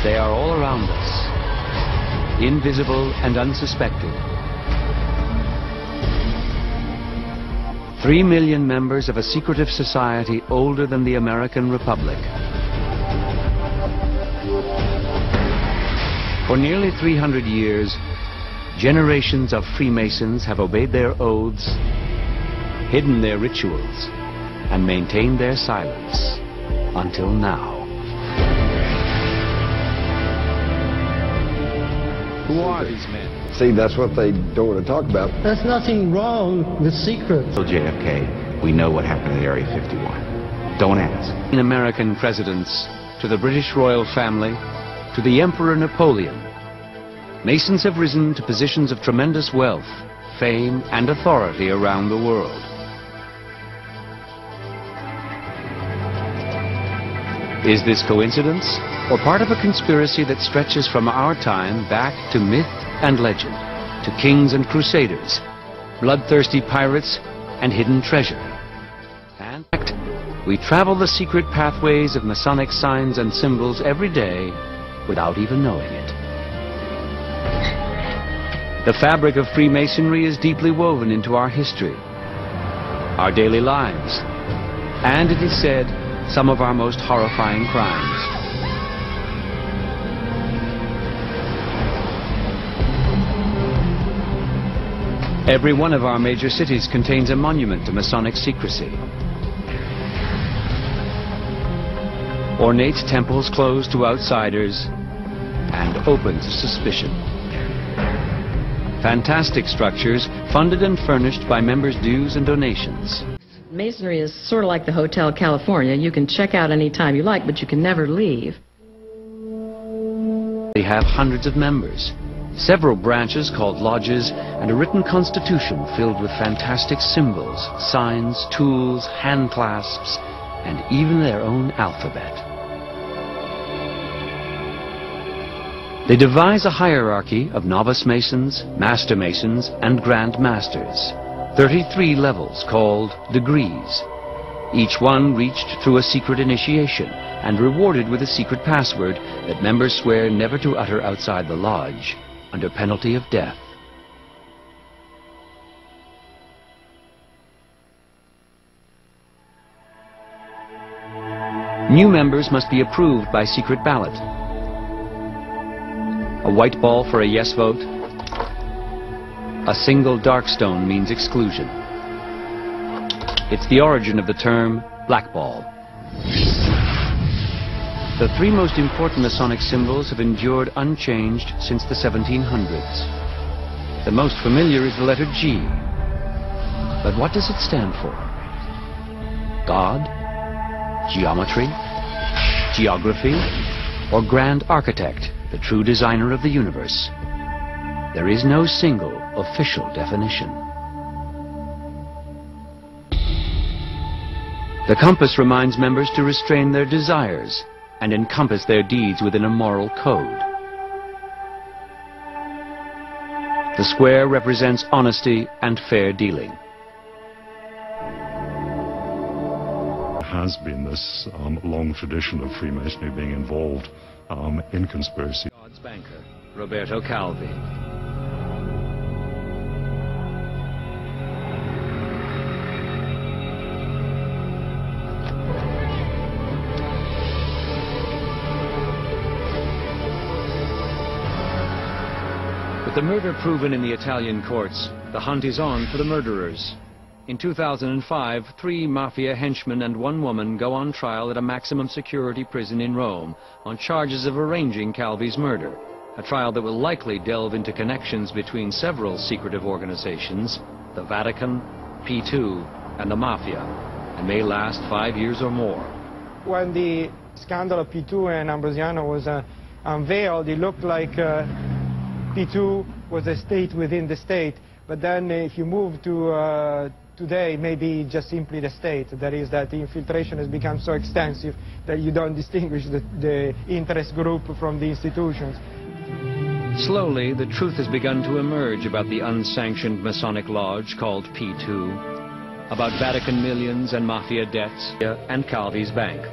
They are all around us, invisible and unsuspected. 3 million members of a secretive society older than the American Republic. For nearly 300 years, generations of Freemasons have obeyed their oaths, hidden their rituals, and maintained their silence until now. Who are these men? See, that's what they don't want to talk about. There's nothing wrong with secrets. JFK, we know what happened at Area 51. Don't ask. American presidents, to the British royal family, to the Emperor Napoleon, Masons have risen to positions of tremendous wealth, fame, and authority around the world. Is this coincidence, or part of a conspiracy that stretches from our time back to myth and legend, to kings and crusaders, bloodthirsty pirates, and hidden treasure? And in fact, we travel the secret pathways of Masonic signs and symbols every day without even knowing it. The fabric of Freemasonry is deeply woven into our history, our daily lives, and it is said, some of our most horrifying crimes. Every one of our major cities contains a monument to Masonic secrecy. Ornate temples closed to outsiders and open to suspicion. Fantastic structures funded and furnished by members' dues and donations. Masonry is sort of like the Hotel California. You can check out any time you like, but you can never leave. They have hundreds of members, several branches called lodges, and a written constitution filled with fantastic symbols, signs, tools, hand clasps, and even their own alphabet. They devise a hierarchy of novice Masons, Master Masons, and Grand Masters. 33 levels called degrees. Each one reached through a secret initiation and rewarded with a secret password that members swear never to utter outside the lodge under penalty of death. New members must be approved by secret ballot. A white ball for a yes vote. A single dark stone means exclusion. It's the origin of the term blackball. The 3 most important Masonic symbols have endured unchanged since the 1700s. The most familiar is the letter G. But what does it stand for? God? Geometry? Geography? Or Grand Architect, the true designer of the universe? There is no single official definition. The compass reminds members to restrain their desires and encompass their deeds within a moral code. The square represents honesty and fair dealing. There has been this long tradition of Freemasonry being involved in conspiracy. God's banker, Roberto Calvi. With the murder proven in the Italian courts, the hunt is on for the murderers. In 2005, 3 mafia henchmen and 1 woman go on trial at a maximum security prison in Rome on charges of arranging Calvi's murder, a trial that will likely delve into connections between several secretive organizations, the Vatican, P2, and the Mafia, and may last 5 years or more. When the scandal of P2 and Ambrosiano was unveiled, it looked like P2 was a state within the state, but then if you move to today, maybe just simply the state. That is, that the infiltration has become so extensive that you don't distinguish the interest group from the institutions. Slowly, the truth has begun to emerge about the unsanctioned Masonic lodge called P2, about Vatican millions and Mafia debts, and Calvi's bank.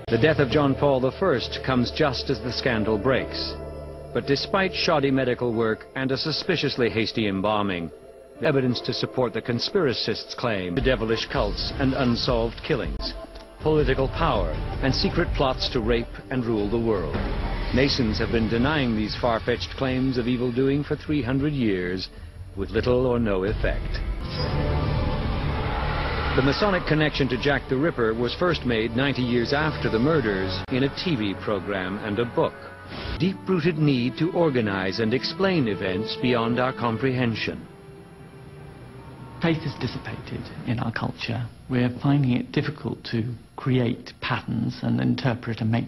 The death of John Paul I comes just as the scandal breaks. But despite shoddy medical work and a suspiciously hasty embalming, evidence to support the conspiracists' claim to devilish cults and unsolved killings, political power, and secret plots to rape and rule the world. Masons have been denying these far-fetched claims of evildoing for 300 years, with little or no effect. The Masonic connection to Jack the Ripper was first made 90 years after the murders in a TV program and a book. Deep-rooted need to organize and explain events beyond our comprehension. Faith has dissipated in our culture. We're finding it difficult to create patterns and interpret and make